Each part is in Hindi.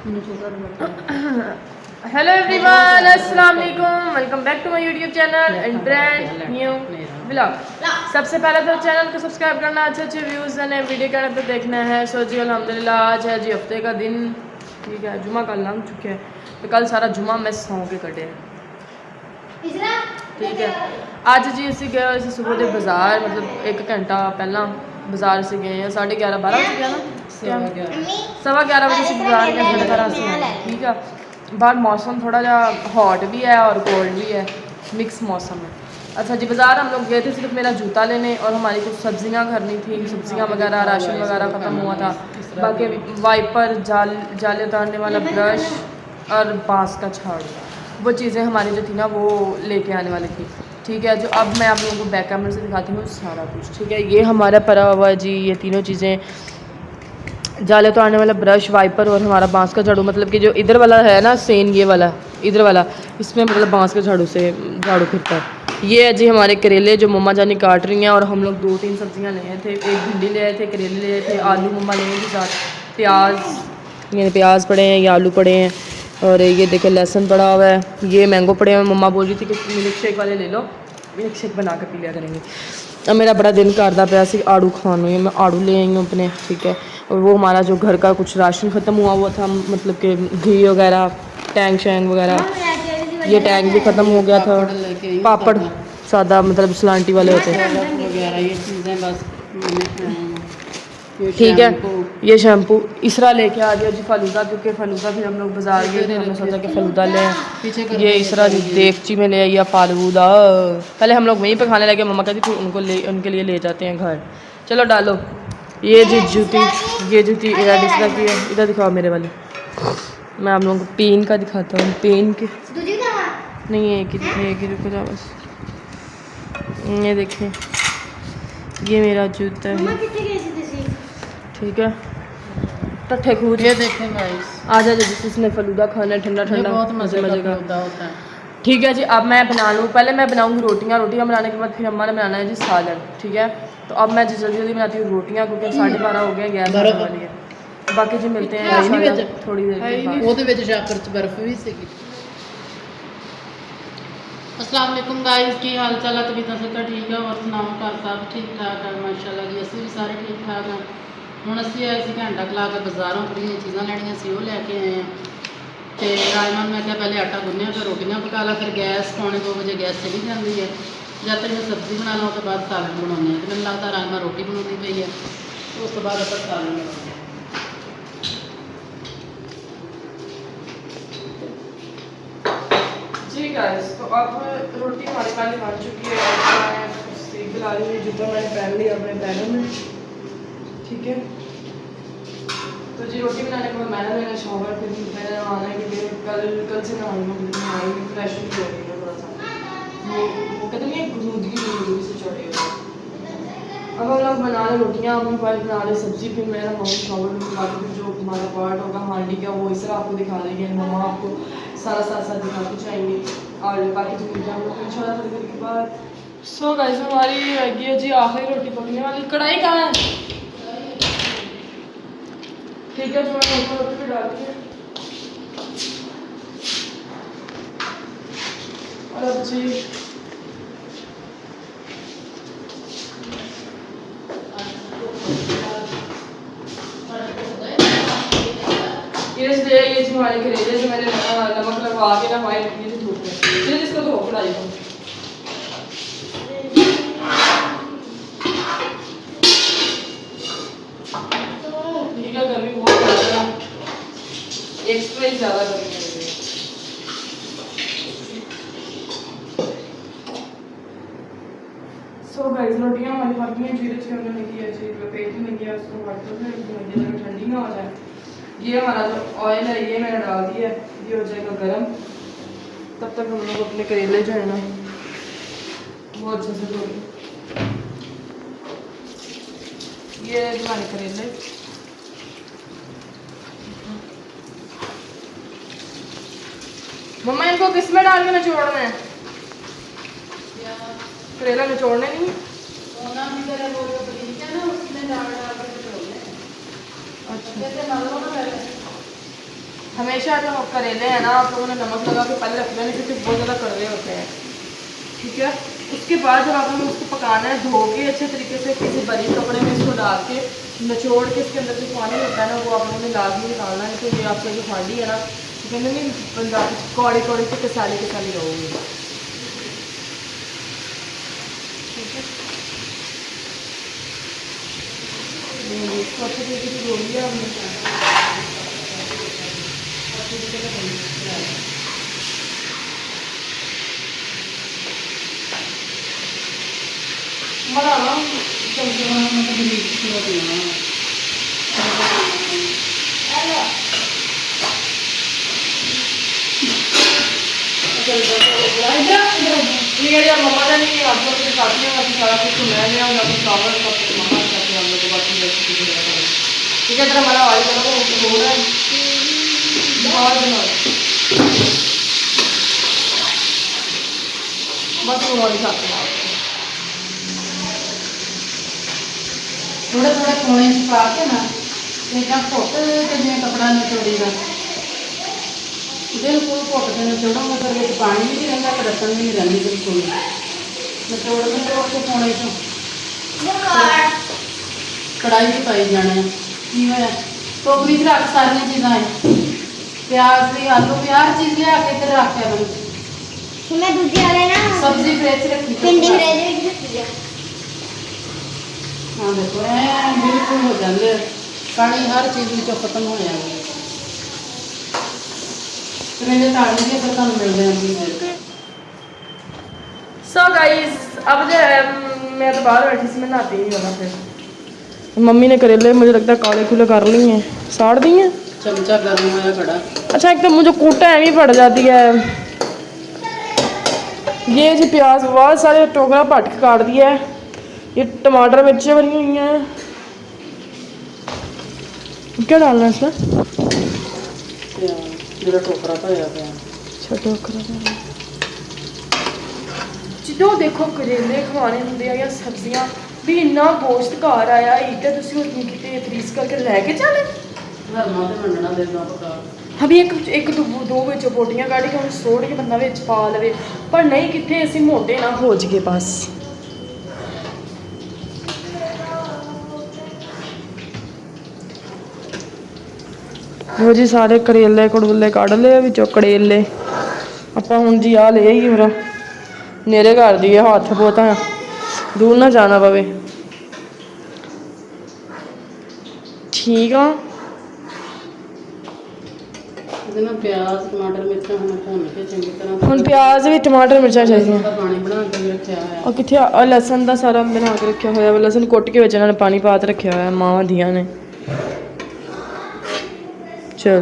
हेलो एवरीवन, अस्सलाम वालेकुम, welcome back to my YouTube channel and brand new vlog. सबसे पहले तो चैनल को सब्सक्राइब करना, अच्छे वीव्यूज़ ने वीडियो करना तो देखना है। सो जी अल्हम्दुलिल्लाह आज है जी हफ्ते का दिन, ठीक है। जुमा कल लंघ चुके हैं तो कल सारा जुमा मैं सौ के कटे, ठीक है। आज जी असी गए अस सुबह के बाज़ार, मतलब एक घंटा पहला बाज़ार से गए हैं। 11:30 12 बजे गया ना, 11:15 बजे से बाज़ार गए, 12:30 से आए, ठीक है। बाहर मौसम थोड़ा जा हॉट भी है और कोल्ड भी है, मिक्स मौसम है। अच्छा जी, बाज़ार हम लोग गए थे सिर्फ मेरा जूता लेने और हमारी कुछ सब्जियां करनी थी, सब्जियां वगैरह राशन वगैरह ख़त्म हुआ था। बाकी वाइपर, जाले उतारने वाला ब्रश और बांस का झाड़ू, वो चीज़ें हमारी जो थी ना वो लेके आने वाली थी, ठीक है। जो अब मैं आप लोगों को बैक कैमरे से दिखाती हूँ सारा कुछ, ठीक है। ये हमारा पड़ा हुआ है जी, ये तीनों चीज़ें, जाले तो आने वाला ब्रश, वाइपर और हमारा बांस का झाड़ू। मतलब कि जो इधर वाला है ना सेन, ये वाला इधर वाला, इसमें मतलब बांस के झाड़ू से झाड़ू फिरता है। ये है जी हमारे करेले जो मम्मा जानी काट रही हैं, और हम लोग 2-3 सब्जियां ले आए थे। एक भिंडी ले आए थे, करेले ले आए थे, आलू मम्मा ले आए थे, साथ प्याज, ये प्याज पड़े हैं, ये आलू पड़े हैं, और ये देखे लहसुन पड़ा हुआ है, ये मैंगो पड़े हैं। मम्मा बोल रही थी कि मिल्क शेक वाले ले लो, मिल्क शेक बना कर पी लिया करेंगे। अब मेरा बड़ा दिन करता पाया सी आड़ू खाने, मैं आड़ू ले आई हूँ अपने, ठीक है। और वो हमारा जो घर का कुछ राशन ख़त्म हुआ था, मतलब कि घी वगैरह, टैंग शैंग वगैरह, ये टैंक भी ख़त्म हो गया था। पापड़ सादा, मतलब सलांटी वाले होते हैं, ठीक है। ये शैम्पू इसरा लेके आ गया जी, फालूदा, क्योंकि फालूदा फिर हम लोग बाज़ार गए थे, हमने सोचा कि फालूदा ले। ये इसरा जी देगची में ले आइया फालूदा। पहले हम लोग वहीं पे खाने लगे, मम्मा कहती फिर उनके लिए ले जाते हैं घर, चलो डालो। ये जी जूती, ये जूती इसरा की है, इधर दिखाओ मेरे वाली। मैं आप लोगों को पेन का दिखाता हूँ, पेन के नहीं है, एक ही रुको जाओ बस। ये देखें, ये मेरा जूता है, ठीक है। टट्ठे खूद, ये देखें गाइस, आ जा जिसने फलूदा खाना है, ठंडा ठंडा बहुत मज़े का का होता है। ठीक है जी। अब मैं बना लूँ, पहले मैं बनाऊँगी रोटियाँ बनाने के बाद फिर अम्मा ने बनाना है जी सालन, ठीक है। तो अब मैं जी जल्दी बनाती हूँ रोटियाँ, क्योंकि 12:30 हो गए, गैस आने वाली है। बाकी जी मिलते हैं इंशाल्लाह थोड़ी देर के बाद। ਉਹਦੇ ਵਿੱਚ ਸ਼ੱਕਰ ਚ ਬਰਫ਼ ਵੀ ਸੀਗੀ। अस्सलाम वालेकुम गाइस, की हाल चाल है? तबीयत सब ठीक है? और सुनाओ, घर सब ठीक ठाक है? माशाल्लाह जी, ਅਸੀਂ भी सारे ठीक ठाक हैं। ਹੁਣ ਅਸੀਂ ਆਏ ਸੀ ਘੰਟਾ ਖਲਾ ਕੇ ਬਾਜ਼ਾਰੋਂ, ਥੋੜ੍ਹੀਆਂ ਚੀਜ਼ਾਂ ਲੈਣੀਆਂ ਸੀ, ਉਹ ਲੈ ਕੇ ਆਏ ਹਾਂ। ਤੇ ਰਾਜਮਾਨ ਮੈਂ ਕਿਹਾ ਪਹਿਲੇ ਆਟਾ ਗੁੰਨਿਆ ਫਿਰ ਰੋਟੀਆਂ ਪਕਾ ਲਾ, ਫਿਰ ਗੈਸ 2:45 ਵਜੇ ਗੈਸ ਚਲੀ ਜਾਂਦੀ ਹੈ। ਜਦ ਤੱਕ ਮੈਂ ਸਬਜ਼ੀ ਬਣਾ ਲਾਂ, ਉਸ ਤੋਂ ਬਾਅਦ ਸਾਲਨ ਬਣਾਉਂਦੇ ਹਾਂ। ਤੇ ਮੈਨੂੰ ਲੱਗਦਾ ਰਾਜਮਾਨ ਰੋਟੀ ਬਣਾਉਣੀ ਪਈ ਹੈ, ਉਸ ਤੋਂ ਬਾਅਦ ਆਪਾਂ ਸਾਲਨ ਬਣਾਉਂਦੇ ਹਾਂ। जी गाइस, तो अब रोटी हमारी पहले बन चुकी है, मैं सेक दिला रही हूँ। जूता मैंने पहन लिया अपने पैरों में, ठीक है। तो जी रोटी बनाने के बाद मैंने शॉवर, फिर मैंने नहाना है, क्योंकि कल से नहाई फ्रेश भी हो गई है थोड़ा सा, वो कहते नहीं गुरूदगी से चढ़े हुए। अब हम लोग बना रहे रोटियाँ, अपनी वाइफ बना रहे सब्ज़ी, फिर मैं नहाऊँ शॉवर में, बाकी फिर जो हमारा पार्ट होगा हांडी का वो इस तरह आपको दिखा देंगे, मम्मा आपको सारा साथ दिखाते जाएंगे। और बाकी जो मिलते हैं हम लोग इंशाल्लाह थोड़ी देर के बाद। सो गाइस, हमारी ये जी आखिरी रोटी पकने वाली। कढ़ाई कहाँ है? ठीक है, जो मैंने रोटी पे डाल दी है। और अब जी ये हमारे करेले जो मैंने नमक लगवा के ना वाइट ये धूप में, फिर इसको धो कढ़ाई को। ठीक है, गर्मी बहुत ज़्यादा, एक्स्ट्रा ही ज़्यादा गर्मी है। सो गाइस, रोटियाँ हमारी पक गई हैं, जीरे से हमने नहीं किया जी, लपेट नहीं किया उसको, वाटर ठंडी ना हो जाए। ये हमारा जो ऑयल है ये मैंने डाल दिया है, ये हो जाएगा गरम। तब तक हम लोग अपने करेले जो है ना वो अच्छे से धो लें। ये हमारे करेले, मम्मा इनको किस में डाल के निचोड़ना है? करेला निचोड़ने नहीं, अच्छा हमेशा जो करेले हैं ना आप लोगों ने नमक लगा के पहले रखना नहीं, क्योंकि बहुत ज़्यादा कड़वे होते हैं। ठीक है, उसके बाद जब आपने उसको पकाना है, धो के अच्छे तरीके से किसी बड़ी कपड़े में इसको डाल के निचोड़ के इसके अंदर जो पानी होता है ना वो आप लोगों ने लाजमी निकालना है। तो ये आपका जो हांडी है ना, कहते नहीं पंजाबी कौड़ी कौड़ी के कसाली रहोगे। इसको अच्छे तरीके से धो लिया हमने। बनाना मम्मा का नहीं, आप लोग के साथ में अभी सारा कुछ मैं लिया हूँ, अभी चावल का मम्मा करके हम लोग को बाकी रेसिपी ठीक है। तरह हमारा ऑयल करो हो रहा है बहुत बना बस वो वाली खाते हैं थोड़े थोड़े कोने च पा के ना इतना घुट के जिवें कपड़ा निचोड़ी का बिल्कुल घुट के निचोड़ोगे फिर विच पानी भी नहीं रहिंदा, कड़कन भी नहीं रहिंदी, बिल्कुल निचोड़ के कोने चों कढ़ाई च पाई जाना है। की होया टोकरी च रख सारियां चीज़ां है, प्याज भी आलू भी हर चीज़ लिया के इधर रखिया करो। मैं दूसरे वाले ना सब्जी फ्रिज च रखी भिंडी फ्रिज में रखी है। हाँ देखो बिल्कुल हो जाते पानी हर चीज़ खत्म हो जाएगा। करेले ताड़ने के फिर तुम मिलते हैं। सो गाइस अब जो है मैं तो बाहर बैठी सी, मैं नहाती नहीं होना। फिर मम्मी ने करेले मुझे लगता है काले खुले कर ली हैं, साड़ दी हैं। चमचा गर्म होया खड़ा। अच्छा एक तो मुझे कूटा है भी पड़ जाती है। ये जी प्याज बहुत सारे टोकरा पट के काट दिया है। ये टमाटर मिर्चें भरी हुई हैं। क्या डालना है इसमें? मेरा टोकरा भरया पिया। अच्छा टोकरा जो देखो करेले खवाने होंगे या सब्जियां भी इन्ना गोश्त घर आया इधर तुम कितने फ्रीज करके लैके चले अभी एक दो बच्चों बोटियां काढ़ के सोड़ के बंदा विच पा लवे, पर नहीं कितने असी मोटे ना हो जाइए बस। वो जी सारे करेले कड़ूले कढ़ ले विचों कड़ेले ਆਪਾਂ ਹੁਣ ਜੀ ਆ ਲੈ ਹੀ ਮੇਰਾ ਨੇਰੇ ਘਰ ਦੀ ਹੱਥ ਬਹੁਤਾ दूर ना जाना पवे। ठीक आ प्याज टमाटर मिर्चा हम भुन के चंगी तरह हम प्याज भी टमाटर मिर्चा चाहिए पानी बना के रखा है और कितने लसन का सारा बना के रखा हुआ है। लसन कुट के इन्होंने पानी पा के रखा हुआ है मावां दियां ने। चल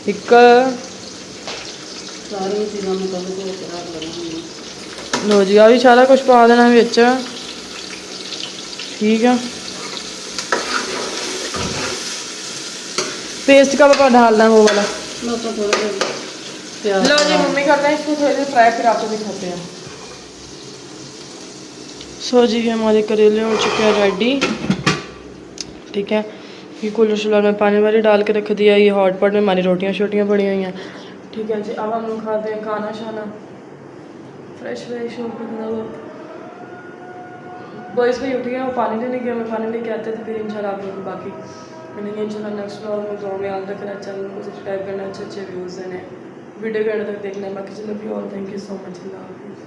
एक सारी चीज़ों में कल को रख लेना। लो जी आ भी सारा कुछ पा देना बिच। ठीक है पेस्ट का पापा डालना है वो वाला। लो जी मम्मी करते हैं इसको थोड़ी देर फ्राई, फिर आपको दिखाते हैं। सो जी हमारे करेले हो चुके हैं रेडी। ठीक है ये कूलर शूलर में पानी वाली डाल के रख दिया। ये हॉट पॉट में हमारी रोटियां शोटियां पड़ी हुई हैं। ठीक है जी अब हम लोग खाते हैं खाना शाना फ्रेश फ्रेश होकर। बॉयज़ भी उठ गया वो पानी लेने गया, मैं पानी लेके आते थे। फिर इंशाल्लाह आप लोग को बाकी मिलेंगे इंशाल्लाह नेक्स्ट व्लॉग में। दुआ में याद रखना, चैनल को सब्सक्राइब करना, अच्छे अच्छे व्यूज़ देने, वीडियो के एंड तक देखना। बाकी चलो भी और थैंक यू सो मच। अल्लाह हाफिज़।